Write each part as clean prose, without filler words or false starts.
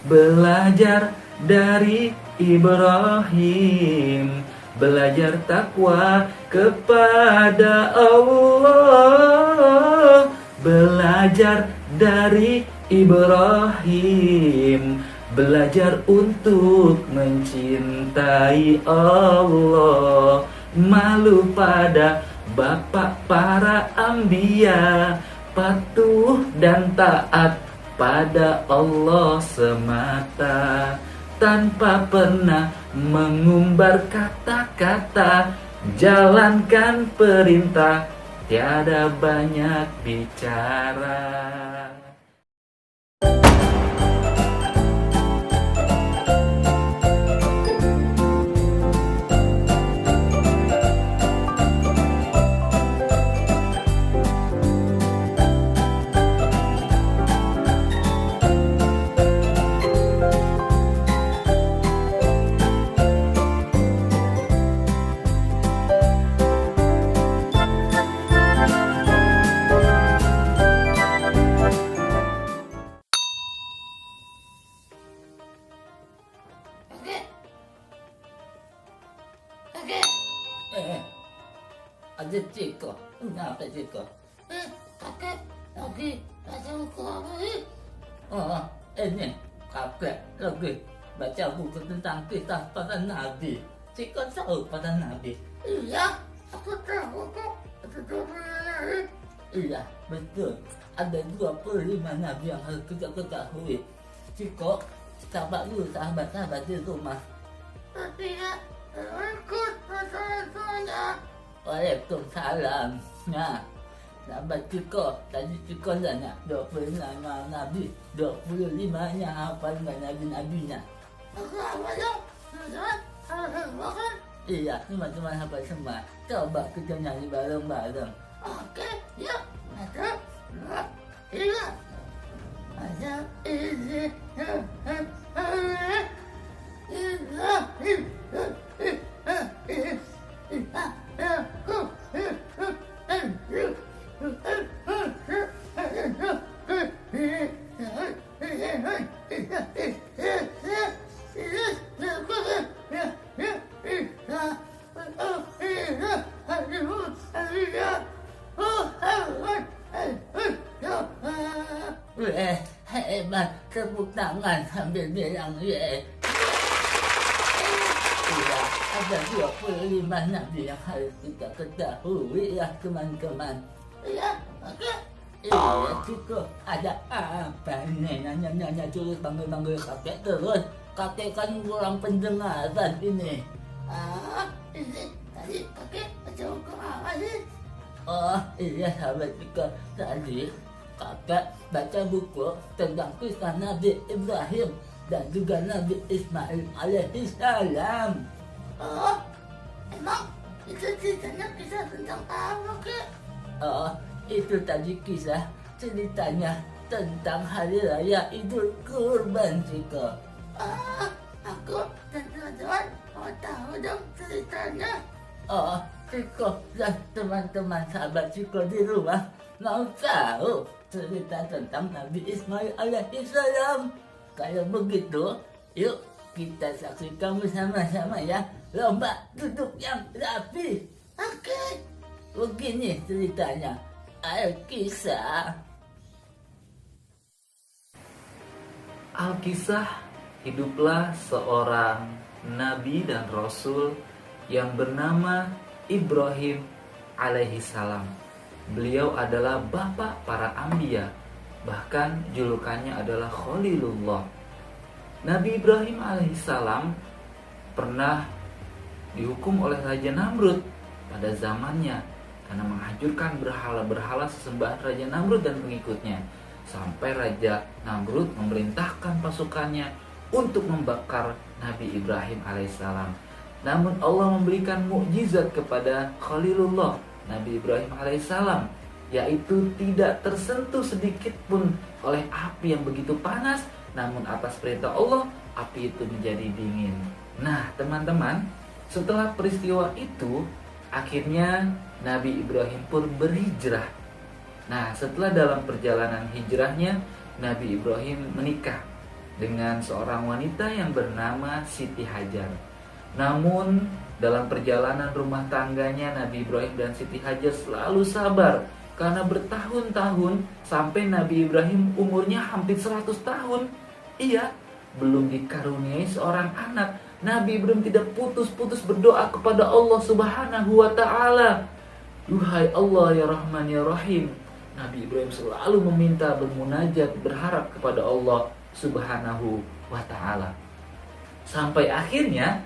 Belajar dari Ibrahim, belajar takwa kepada Allah. Belajar dari Ibrahim, belajar untuk mencintai Allah. Malu pada bapak para anbiya, patuh dan taat pada Allah semata, tanpa pernah mengumbar kata-kata. Jalankan perintah, tiada banyak bicara. Ada Ciko, kenapa Ciko? Kakek lagi baca buku apa sih? Oh, ini kakek lagi baca buku tentang kisah para nabi. Ciko tahu para nabi? Iya, aku tahu kok. Itu nabi. Iya, betul. Ada 25 nabi yang harus kita ketahui. Ciko, sahabat dulu, sahabat-sahabat di rumah. Tapi ya, ikut masalahnya. Waalaikumsalam. Nah, sahabat Ciko, tadi Ciko nanya 25 nabi, 25-nya hafal nabi-nabinya. Aku apa dong? Harus makan. Iya, teman-teman hafal semua. Coba kita nyanyi bareng-bareng. Oke, yuk. Satu, dua, tiga. Ada ini. Hebat, tepuk tangan sambil bilang ye. Iya, ada 25 nabi yang harus kita ketahui ya teman-teman. Iya, oke. Iya, Ciko, ada apa nih? Nanya-nanya terus, panggil-panggil kakek terus. Kakek kan kurang pendengaran ini. Ini tadi kakek baca buku apa sih? Oh iya sahabat Ciko, tadi kakek baca buku tentang kisah Nabi Ibrahim dan juga Nabi Ismail alaihi salam. Oh, emang itu ceritanya kisah tentang apa, kek? Oh, itu tadi kisah ceritanya tentang hari raya Idul Kurban, Ciko. Aku dan teman-teman mau tahu dong ceritanya. Oh, Ciko dan teman-teman sahabat Ciko di rumah mau tahu cerita tentang Nabi Ismail alaihi salam. Kalau begitu, yuk kita saksikan bersama-sama ya lomba duduk yang rapi. Oke. Begini ceritanya, Alkisah. Alkisah, hiduplah seorang nabi dan rasul yang bernama Ibrahim alaihi salam. Beliau adalah bapak para anbiya, bahkan julukannya adalah Khalilullah. Nabi Ibrahim alaihissalam pernah dihukum oleh Raja Namrud pada zamannya karena menghancurkan berhala-berhala sesembahan Raja Namrud dan pengikutnya, sampai Raja Namrud memerintahkan pasukannya untuk membakar Nabi Ibrahim alaihissalam. Namun Allah memberikan mukjizat kepada Khalilullah, Nabi Ibrahim alaihissalam, yaitu tidak tersentuh sedikit pun oleh api yang begitu panas, namun atas perintah Allah api itu menjadi dingin. Nah teman-teman, setelah peristiwa itu akhirnya Nabi Ibrahim pun berhijrah. Nah setelah dalam perjalanan hijrahnya Nabi Ibrahim menikah dengan seorang wanita yang bernama Siti Hajar. Namun dalam perjalanan rumah tangganya, Nabi Ibrahim dan Siti Hajar selalu sabar karena bertahun-tahun sampai Nabi Ibrahim umurnya hampir 100 tahun. Iya, belum dikaruniai seorang anak. Nabi Ibrahim tidak putus-putus berdoa kepada Allah Subhanahu wa Ta'ala. Duhai Allah ya Rahman ya Rahim. Nabi Ibrahim selalu meminta, bermunajat, berharap kepada Allah Subhanahu wa Ta'ala. Sampai akhirnya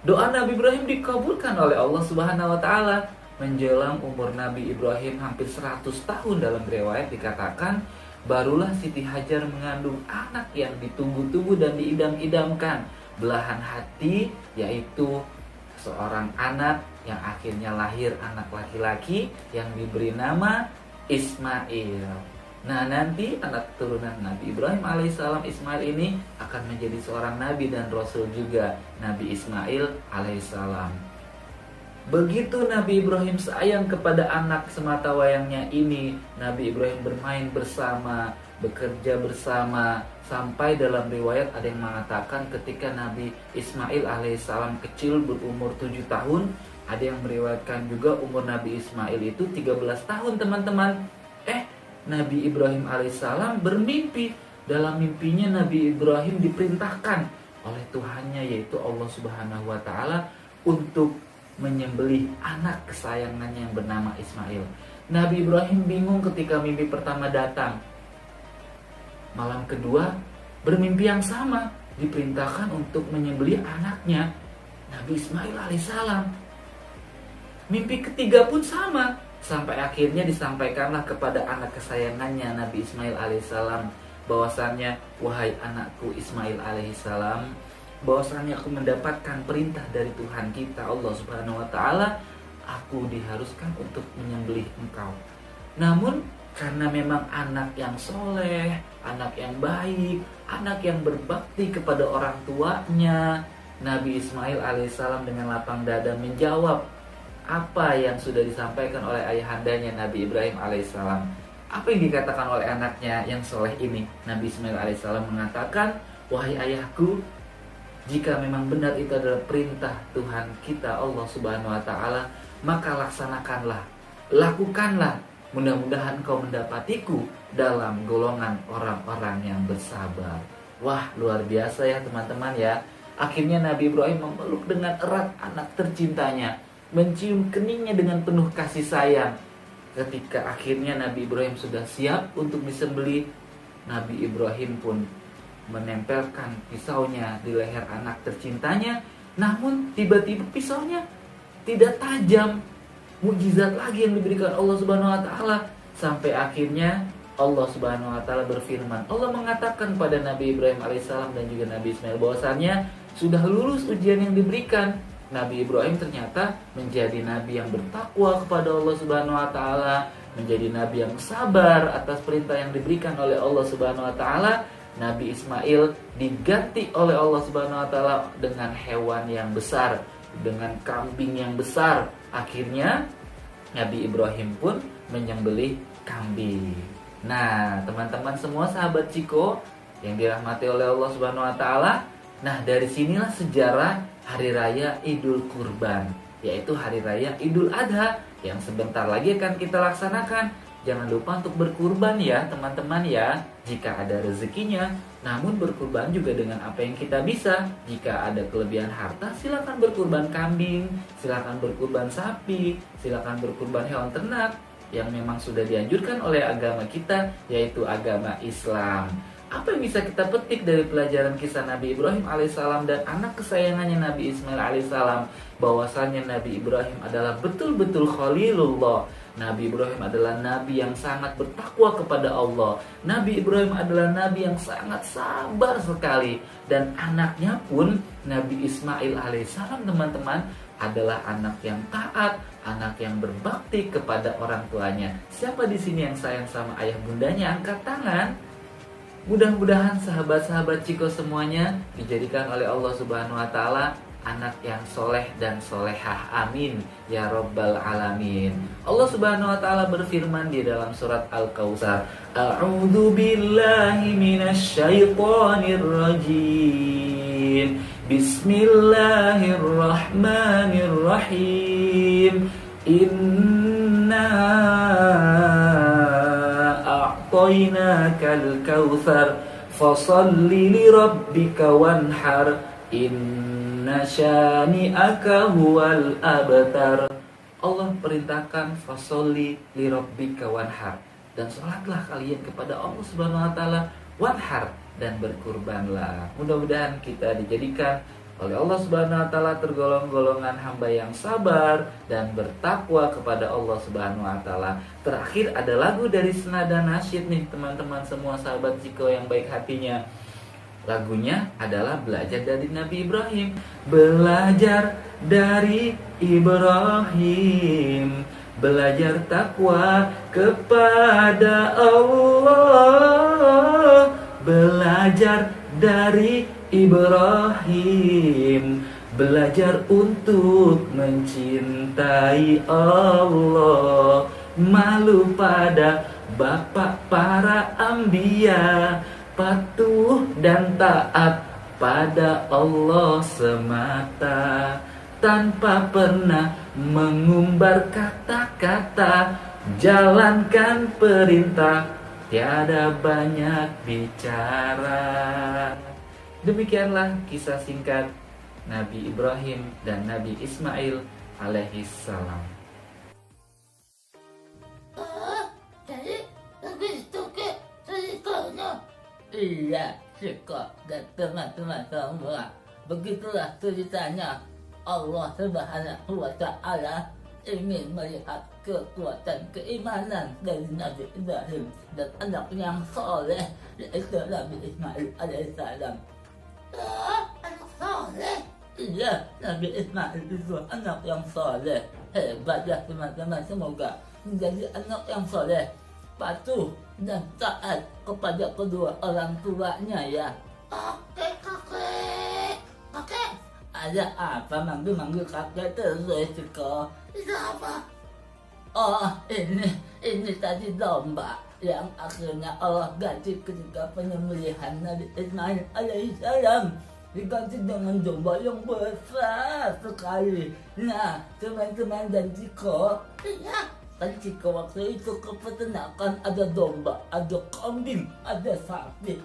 doa Nabi Ibrahim dikabulkan oleh Allah Subhanahu wa Ta'ala. Menjelang umur Nabi Ibrahim hampir 100 tahun, dalam riwayat dikatakan barulah Siti Hajar mengandung anak yang ditunggu-tunggu dan diidam-idamkan, belahan hati, yaitu seorang anak yang akhirnya lahir, anak laki-laki yang diberi nama Ismail. Nah, nanti anak turunan Nabi Ibrahim alaihissalam, Ismail ini akan menjadi seorang nabi dan rasul juga, Nabi Ismail alaihissalam. Begitu Nabi Ibrahim sayang kepada anak semata wayangnya ini, Nabi Ibrahim bermain bersama, bekerja bersama, sampai dalam riwayat ada yang mengatakan ketika Nabi Ismail alaihissalam kecil berumur 7 tahun, ada yang meriwayatkan juga umur Nabi Ismail itu 13 tahun teman-teman. Nabi Ibrahim alaihissalam bermimpi. Dalam mimpinya Nabi Ibrahim diperintahkan oleh Tuhannya, yaitu Allah Subhanahu wa Ta'ala, untuk menyembelih anak kesayangannya yang bernama Ismail. Nabi Ibrahim bingung ketika mimpi pertama datang. Malam kedua bermimpi yang sama, diperintahkan untuk menyembelih anaknya Nabi Ismail alaihissalam. Mimpi ketiga pun sama, sampai akhirnya disampaikanlah kepada anak kesayangannya Nabi Ismail alaihissalam bahwasannya, wahai anakku Ismail alaihissalam, bahwasannya aku mendapatkan perintah dari Tuhan kita Allah Subhanahu wa Ta'ala, aku diharuskan untuk menyembelih engkau. Namun karena memang anak yang soleh, anak yang baik, anak yang berbakti kepada orang tuanya, Nabi Ismail alaihissalam dengan lapang dada menjawab apa yang sudah disampaikan oleh ayahandanya Nabi Ibrahim alaihissalam. Apa yang dikatakan oleh anaknya yang soleh ini? Nabi Ismail alaihissalam mengatakan, wahai ayahku, jika memang benar itu adalah perintah Tuhan kita Allah Subhanahu wa Ta'ala, maka laksanakanlah, lakukanlah. Mudah-mudahan kau mendapatiku dalam golongan orang-orang yang bersabar. Wah, luar biasa ya teman-teman ya. Akhirnya Nabi Ibrahim memeluk dengan erat anak tercintanya, mencium keningnya dengan penuh kasih sayang. Ketika akhirnya Nabi Ibrahim sudah siap untuk disembelih, Nabi Ibrahim pun menempelkan pisaunya di leher anak tercintanya. Namun tiba-tiba pisaunya tidak tajam. Mukjizat lagi yang diberikan Allah Subhanahu wa Ta'ala. Sampai akhirnya Allah Subhanahu wa Ta'ala berfirman. Allah mengatakan pada Nabi Ibrahim alaihissalam dan juga Nabi Ismail bahwasannya sudah lulus ujian yang diberikan. Nabi Ibrahim ternyata menjadi nabi yang bertakwa kepada Allah Subhanahu wa Ta'ala, menjadi nabi yang sabar atas perintah yang diberikan oleh Allah Subhanahu wa Ta'ala. Nabi Ismail diganti oleh Allah Subhanahu wa Ta'ala dengan hewan yang besar, dengan kambing yang besar. Akhirnya Nabi Ibrahim pun menyembelih kambing. Nah, teman-teman semua sahabat Ciko yang dirahmati oleh Allah Subhanahu wa Ta'ala, nah dari sinilah sejarah Hari Raya Idul Kurban, yaitu Hari Raya Idul Adha yang sebentar lagi akan kita laksanakan. Jangan lupa untuk berkurban ya teman-teman ya, jika ada rezekinya. Namun berkurban juga dengan apa yang kita bisa. Jika ada kelebihan harta, silakan berkurban kambing, silakan berkurban sapi, silakan berkurban hewan ternak yang memang sudah dianjurkan oleh agama kita, yaitu agama Islam. Apa yang bisa kita petik dari pelajaran kisah Nabi Ibrahim alaihissalam dan anak kesayangannya Nabi Ismail alaihissalam? Bahwasannya Nabi Ibrahim adalah betul-betul Khalilullah. Nabi Ibrahim adalah nabi yang sangat bertakwa kepada Allah. Nabi Ibrahim adalah nabi yang sangat sabar sekali. Dan anaknya pun Nabi Ismail alaihissalam teman-teman adalah anak yang taat, anak yang berbakti kepada orang tuanya. Siapa di sini yang sayang sama ayah bundanya? Angkat tangan. Mudah-mudahan sahabat-sahabat Ciko semuanya dijadikan oleh Allah Subhanahu wa Ta'ala anak yang soleh dan solehah. Amin ya Rabbal Alamin. Allah Subhanahu wa Ta'ala berfirman di dalam surat Al-Kautsar, A'udzu billahi minasyaitonir rajim. Bismillahirrahmanirrahim. Inna a'tainakal kautsar fasalli lirabbika wanhar. Inna syani'aka huwal abtar. Allah perintahkan fasolli lirabbika wanhar, dan sholatlah kalian kepada Allah Subhanahu wa Ta'ala, wanhar, dan berkurbanlah. Mudah-mudahan kita dijadikan oleh Allah Subhanahu wa Ta'ala tergolong-golongan hamba yang sabar dan bertakwa kepada Allah Subhanahu wa Ta'ala. Terakhir ada lagu dari Senada Nasyid nih teman-teman semua, sahabat Ciko yang baik hatinya. Lagunya adalah belajar dari Nabi Ibrahim. Belajar dari Ibrahim, belajar takwa kepada Allah. Belajar dari Ibrahim, belajar untuk mencintai Allah. Malu pada bapak para anbiya, patuh dan taat pada Allah semata, tanpa pernah mengumbar kata-kata, jalankan perintah, tiada banyak bicara. Demikianlah kisah singkat Nabi Ibrahim dan Nabi Ismail alaihissalam. Jadi begitu ke ceritanya. Iya, Ciko dan teman-teman semua. Begitulah ceritanya. Allah Subhanahu wa Ta'ala ingin melihat kekuatan keimanan dari Nabi Ibrahim dan anak yang soleh, yaitu Nabi Ismail alaihissalam. Anak soleh. Iya, Nabi Ismail itu anak yang soleh. Hebat ya teman-teman, semoga menjadi anak yang soleh, patuh dan taat kepada kedua orang tuanya ya. Oke kakek. Kakek, Ada apa manggil-manggil kakek terus, Ciko? itu apa? Oh, ini tadi domba yang akhirnya Allah ganti ketika penyembelihan Nabi Ismail alaihissalam, diganti dengan domba yang besar sekali. Nah, teman-teman dan Ciko, Iya. kan Ciko waktu itu ke peternakan, ada domba, ada kambing, ada sapi.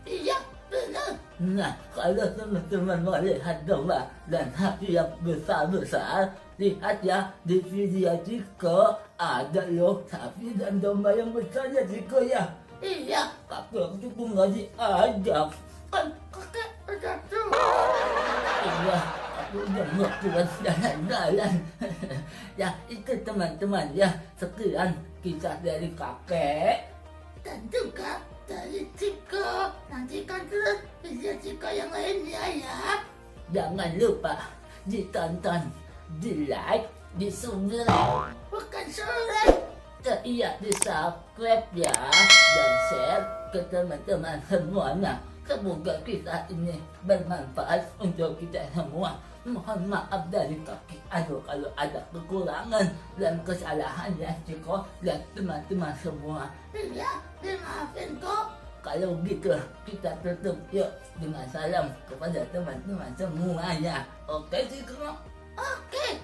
Iya, benar. Nah, kalau teman-teman melihat domba dan sapi yang besar-besar, lihat ya di video Ciko, ada loh sapi dan domba yang besar ya Ciko ya. Iya, Kakek waktu itu nggak diajak. kan kakek udah tua. Iya, aku udah nggak kuat jalan-jalan. Ya, itu teman-teman ya, sekian kisah dari kakek. Dan juga dari Ciko. Nantikan terus video Ciko yang lainnya ya. Jangan lupa ditonton, di like, di subscribe. Bukan surat. Iya, di subscribe ya, dan share ke teman-teman semuanya. Semoga kisah ini bermanfaat untuk kita semua. Mohon maaf dari kaki aduh kalau ada kekurangan dan kesalahan ya Ciko dan teman-teman semua. Iya, dimaafin kok. Kalau gitu kita tutup yuk dengan salam kepada teman-teman semuanya. Oke Ciko? Oke.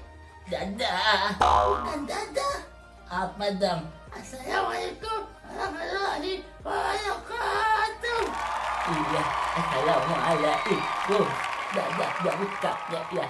Dadah. Bukan dadah. Apa dong? Assalamualaikum warahmatullahi wabarakatuh. Iya, assalamualaikum. Dadah dari kakek ya.